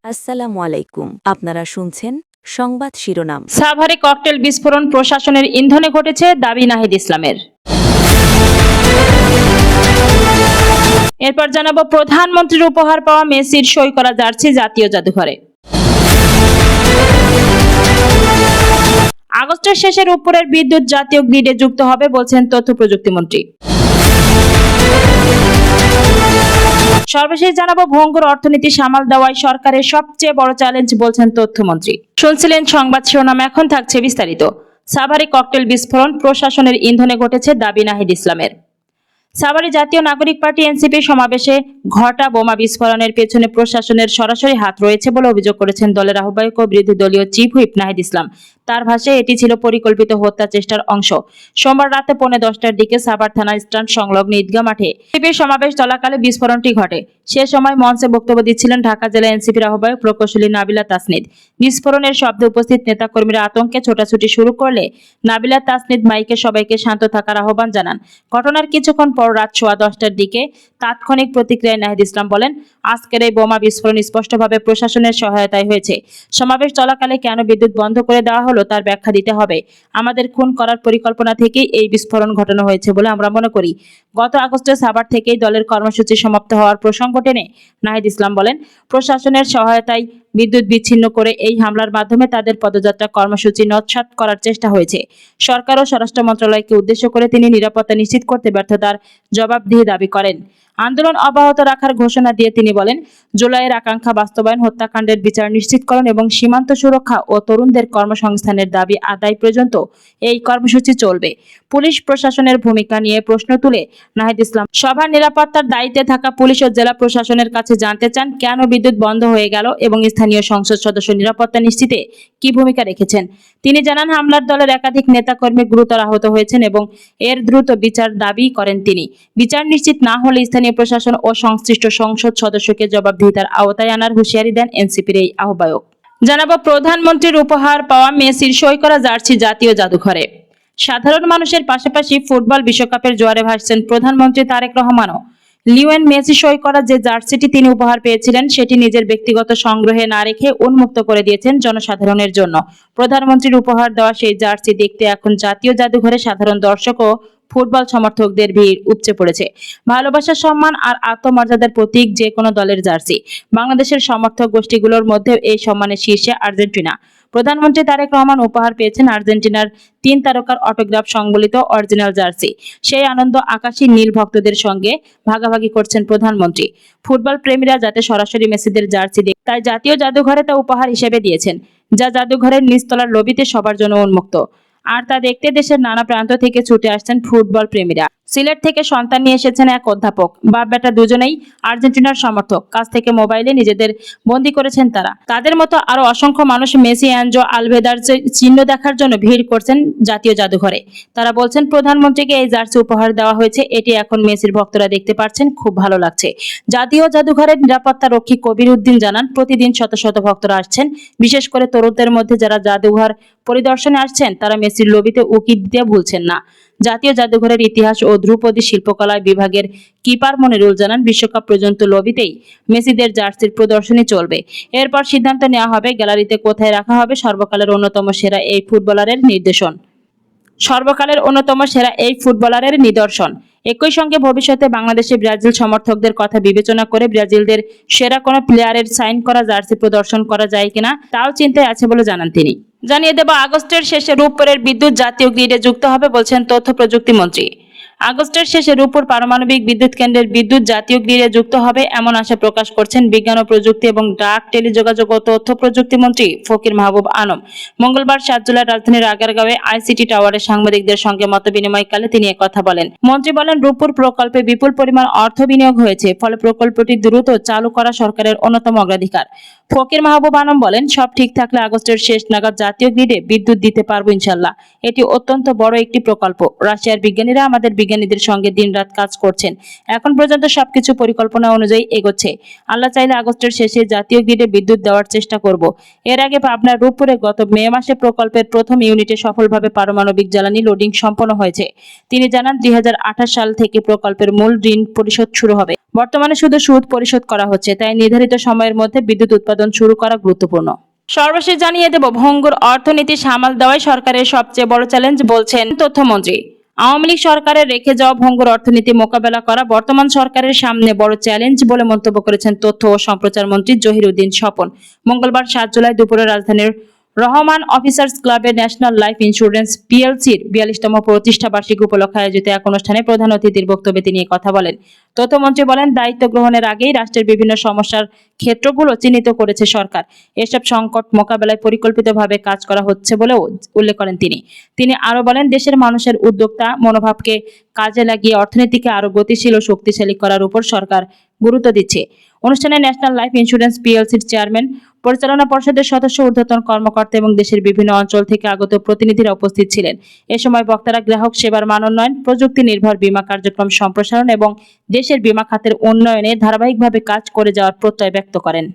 আসসালামু আলাইকুম। আপনারা শুনছেন সংবাদ শিরোনাম। সাভারে ককটেল বিস্ফোরণ প্রশাসনের ইন্ধনে ঘটেছে, দাবি নাহিদ ইসলামের। এরপর জানাবো প্রধানমন্ত্রীর উপহার পাওয়া মেসির সই করা জার্সি জাতীয় জাদুঘরে। আগস্টের শেষের উপরের বিদ্যুৎ জাতীয় গ্রিডে যুক্ত হবে বলছেন তথ্য প্রযুক্তিমন্ত্রী। সর্বশেষ জানাবো ভঙ্গুর অর্থনীতি সামাল দেওয়ায় সরকারের সবচেয়ে বড় চ্যালেঞ্জ বলছেন তথ্যমন্ত্রী। শুনছিলেন সংবাদ শিরোনাম, এখন থাকছে বিস্তারিত। সাভারে ককটেল বিস্ফোরণ প্রশাসনের ইন্ধনে ঘটেছে, দাবি নাহিদ ইসলামের। সাভারে জাতীয় নাগরিক পার্টি এনসিপি সমাবেশে ঘটা বোমা বিস্ফোরণের পেছনে প্রশাসনের সরাসরি হাত রয়েছে বলে অভিযোগ করেছেন দলের আহ্বায়ক ও বিরোধী দলীয় চিফ হুইপ নাহিদ ইসলাম। তার ভাষায় এটি ছিল পরিকল্পিত হত্যা চেষ্টার অংশ। সোমবার রাতে 10:45টার দিকে সাভার থানা স্ট্যান্ড সংলগ্ন ঈদগাহ মাঠে এনসিপির সমাবেশ চলাকালে বিস্ফোরণটি ঘটে। সে সময় মঞ্চে বক্তব্য দিচ্ছিলেন ঢাকা জেলা এনসিপির আহ্বায়ক প্রকৌশলী নাবিলা তাসনিদ। বিস্ফোরণের শব্দে উপস্থিত নেতাকর্মীরা আতঙ্কে ছোটাছুটি শুরু করলে নাবিলা তাসনিদ মাইকে সবাইকে শান্ত থাকার আহ্বান জানান। ঘটনার কিছুক্ষণ পর রাত 10:15টার দিকে তাৎক্ষণিক প্রতিক্রিয়ায় নাহিদ ইসলাম বলেন, আজকের এই বোমা বিস্ফোরণ স্পষ্টভাবে প্রশাসনের সহায়তায় হয়েছে। সমাবেশ চলাকালে কেন বিদ্যুৎ বন্ধ করে দেওয়া হলো তার ব্যাখ্যা দিতে হবে। আমাদের খুন করার পরিকল্পনা থেকেই এই বিস্ফোরণ ঘটানো হয়েছে বলে আমরা মনে করি। গত আগস্টে সাভার থেকেই দলের কর্মসূচি সমাপ্ত হওয়ার প্রসঙ্গ টেনে নাহিদ ইসলাম বলেন, প্রশাসনের সহায়তায় বিদ্যুৎ বিচ্ছিন্ন করে এই হামলার মাধ্যমে তাদের পদযাত্রা কর্মসূচি নস্যাৎ করার চেষ্টা হয়েছে। সরকার ও স্বরাষ্ট্র মন্ত্রণালয়কে উদ্দেশ্য করে তিনি নিরাপত্তা নিশ্চিত করতে ব্যর্থতার জবাবদিহি দাবি করেন। আন্দোলন অব্যাহত রাখার ঘোষণা দিয়ে তিনি বলেন, জুলাইয়ের আকাঙ্ক্ষা বাস্তবায়ন, হত্যাকাণ্ডের বিচার নিশ্চিতকরণ এবং সীমান্ত সুরক্ষা ও তরুণদের কর্মসংস্থানের দাবি আদায় পর্যন্ত এই কর্মসূচি চলবে। পুলিশ প্রশাসনের ভূমিকা নিয়ে প্রশ্ন তুলে নাহিদ ইসলাম সভার নিরাপত্তার দায়িত্বে থাকা পুলিশ ও জেলা প্রশাসনের কাছে জানতে চান কেন বিদ্যুৎ বন্ধ হয়ে গেল এবং স্থানীয় সংসদ সদস্য নিরাপত্তা নিশ্চিতে কি ভূমিকা রেখেছেন। তিনি জানান, হামলার দলের একাধিক নেতাকর্মী গুরুতর আহত হয়েছেন এবং এর দ্রুত বিচার দাবি করেন তিনি। বিচার নিশ্চিত না হলে স্থানীয় প্রশাসন ও সংশ্লিষ্ট সংসদ সদস্যকে জবাবদিহিতার আওতায় আনার হুঁশিয়ারি দেন এনসিপির এই আহ্বায়ক। জানাবো প্রধানমন্ত্রীর উপহার পাওয়া মেসির সই করা জার্সি জাতীয় জাদুঘরে। সাধারণ মানুষের পাশাপাশি ফুটবল বিশ্বকাপের জোয়ারে ভাসছেন প্রধানমন্ত্রী তারেক রহমানও। লিওনেল মেসি সই করা যে জার্সিটি তিনি উপহার পেয়েছিলেন সেটি নিজের ব্যক্তিগত সংগ্রহে না রেখে উন্মুক্ত করে দিয়েছেন জনসাধারণের জন্য। প্রধানমন্ত্রীর উপহার দেওয়া সেই জার্সি দেখতে এখন জাতীয় জাদুঘরে সাধারণ দর্শক ও ফুটবল সমর্থকদের ভিড় উপচে পড়েছে। ভালোবাসা, সম্মান আর আত্মমর্যাদার প্রতীক যে কোনো দলের জার্সি। বাংলাদেশের সমর্থক গোষ্ঠীগুলোর মধ্যে এই সম্মানের শীর্ষে আর্জেন্টিনা। প্রধানমন্ত্রী তারেক রহমান উপহার পেয়েছেন আর্জেন্টিনার 3 তারকার অটোগ্রাফ সংবলিত অরিজিনাল জার্সি। সেই আনন্দ আকাশী নীল ভক্তদের সঙ্গে ভাগাভাগি করছেন প্রধানমন্ত্রী। ফুটবল প্রেমীরা যাতে সরাসরি মেসিদের জার্সি দেখে, তাই জাতীয় জাদুঘরে তা উপহার হিসেবে দিয়েছেন, যা জাদুঘরের নিচতলার লবিতে সবার জন্য উন্মুক্ত। আর তা দেখতে দেশের নানা প্রান্ত থেকে ছুটে আসছেন ফুটবল প্রেমীরা। সিলেট থেকে সন্তান নিয়ে এসেছেন এক অধ্যাপক। বাপ বেটা দুজনেই আর্জেন্টিনার সমর্থক। কাছ থেকে মোবাইলে নিজেদের বন্দী করেছেন তারা। তাদের মতো আরো অসংখ্য মানুষ মেসি, অ্যাঞ্জো আলভেদার চিহ্ন দেখার জন্য ভিড় করছেন জাতীয় জাদুঘরে। তারা বলছেন, প্রধানমন্ত্রীকে এই জার্সি উপহার দেওয়া হয়েছে, এটি এখন মেসির ভক্তরা দেখতে পাচ্ছেন, খুব ভালো লাগছে। জাতীয় জাদুঘরের নিরাপত্তা রক্ষী কবির উদ্দিন জানান, প্রতিদিন শত শত ভক্তরা আসছেন। বিশেষ করে তরুণদের মধ্যে যারা জাদুঘর পরিদর্শনে আসছেন তারা মেসির লবিতে উকি দিতে ভুলছেন না। জাতীয় জাদুঘরের ইতিহাস ও ধ্রুপদী শিল্পকলা বিভাগের কিপার মনিরুল জানান, বিশ্বকাপ পর্যন্ত লবিতেই মেসিদের জার্সির প্রদর্শনী চলবে। এরপর সিদ্ধান্ত নেওয়া হবে গ্যালারিতে কোথায় রাখা হবে সর্বকালের অন্যতম সেরা এই ফুটবলারের নিদর্শন। একই সঙ্গে ভবিষ্যতে বাংলাদেশে ব্রাজিল সমর্থকদের কথা বিবেচনা করে ব্রাজিলদের সেরা কোনো প্লেয়ারের সাইন করা জার্সি প্রদর্শন করা যায় কিনা তাও চিন্তায় আছে বলে জানান তিনি। জানিয়ে দেব, আগস্টের শেষে রূপপুরের বিদ্যুৎ জাতীয় গ্রিডে যুক্ত হবে বলছেন তথ্য প্রযুক্তি মন্ত্রী। আগস্টের শেষে রূপপুর পারমাণবিক বিদ্যুৎ কেন্দ্রের বিদ্যুৎ জাতীয় গ্রিডে যুক্ত হবে এমন আশা প্রকাশ করছেন বিজ্ঞান ও প্রযুক্তি এবং ডাক, টেলিযোগাযোগ ও তথ্য প্রযুক্তি মন্ত্রী ফকির মাহবুব আলম। মঙ্গলবার 7 জুলাই রাজধানীর আগারগাঁওয়ে আইসিটি টাওয়ারে সাংবাদিকদের সঙ্গে মতবিনিময়কালে তিনি একথা বলেন। মন্ত্রী বলেন, রূপপুর প্রকল্পে বিপুল পরিমাণ অর্থ বিনিয়োগ হয়েছে, ফলে প্রকল্পটি দ্রুত চালু করা সরকারের অন্যতম অগ্রাধিকার। ফকির মাহবুব আলম বলেন, সব ঠিক থাকলে আগস্টের শেষ নাগাদ জাতীয় গ্রিডে বিদ্যুৎ দিতে পারবো ইনশাল্লাহ। এটি অত্যন্ত বড় একটি প্রকল্প। রাশিয়ার বিজ্ঞানীরা আমাদের বিজ্ঞানীদের সঙ্গে দিনরাত কাজ করছেন। এখন পর্যন্ত সবকিছু পরিকল্পনা অনুযায়ী এগোচ্ছে। আল্লাহ চাইলে আগস্টের শেষে জাতীয় গ্রিডে বিদ্যুৎ দেওয়ার চেষ্টা করব। এর আগে পাবনার রূপপুরে গত মে মাসে প্রকল্পের প্রথম ইউনিটে সফলভাবে পারমাণবিক জ্বালানি লোডিং সম্পন্ন হয়েছে। তিনি জানান, 2028 সাল থেকে প্রকল্পের মূল ঋণ পরিশোধ শুরু হবে। বর্তমানে শুধু সুদ পরিশোধ করা হচ্ছে, তাই নির্ধারিত সময়ের মধ্যে বিদ্যুৎ উৎপাদন শুরু করা গুরুত্বপূর্ণ। সর্বশেষ জানিয়ে দেব, ভঙ্গুর অর্থনীতি সামাল দেওয়াই সরকারের সবচেয়ে বড় চ্যালেঞ্জ বলছেন তথ্যমন্ত্রী। আওয়ামী লীগ সরকারের রেখে যাওয়া ভঙ্গুর অর্থনীতি মোকাবেলা করা বর্তমান সরকারের সামনে বড় চ্যালেঞ্জ বলে মন্তব্য করেছেন তথ্য ও সম্প্রচার মন্ত্রী জহিরুদ্দিন স্বপন মঙ্গলবার 7 জুলাই দুপুরে রাজধানীর রহমান অফিসার্স ক্লাবে ন্যাশনাল লাইফ ইন্স্যুরেন্স পিএলসির 42তম প্রতিষ্ঠা বার্ষিকী উপলক্ষে আয়োজিত এক অনুষ্ঠানে প্রধান অতিথির বক্তব্যে তিনি কথা বলেন। তথ্যমন্ত্রী বলেন, দায়িত্ব গ্রহণের আগেই রাষ্ট্রের বিভিন্ন সমস্যার ক্ষেত্রগুলো চিহ্নিত করেছে সরকার। এসব সংকট মোকাবেলায় পরিকল্পিতভাবে কাজ করা হচ্ছে বলেও উল্লেখ করেন তিনি আরো বলেন, দেশের মানুষের উদ্যোক্তা মনোভাবকে কাজে লাগিয়ে অর্থনীতিকে আরো গতিশীল ও শক্তিশালী করার উপর সরকার গুরুত্ব দিচ্ছে। অনুষ্ঠানে ন্যাশনাল লাইফ ইন্স্যুরেন্স পিএলসির চেয়ারম্যান, পরিচালনা পর্ষদের সদস্য, ঊর্ধ্বতন কর্মকর্তা এবং দেশের বিভিন্ন অঞ্চল থেকে আগত প্রতিনিধিরা উপস্থিত ছিলেন। এ সময় বক্তারা গ্রাহক সেবার মান উন্নয়ন, প্রযুক্তি নির্ভর বীমা কার্যক্রম সম্প্রসারণ এবং দেশের বীমা খাতের উন্নয়নে ধারাবাহিকভাবে কাজ করে যাওয়ার প্রত্যয় ব্যক্ত করেন।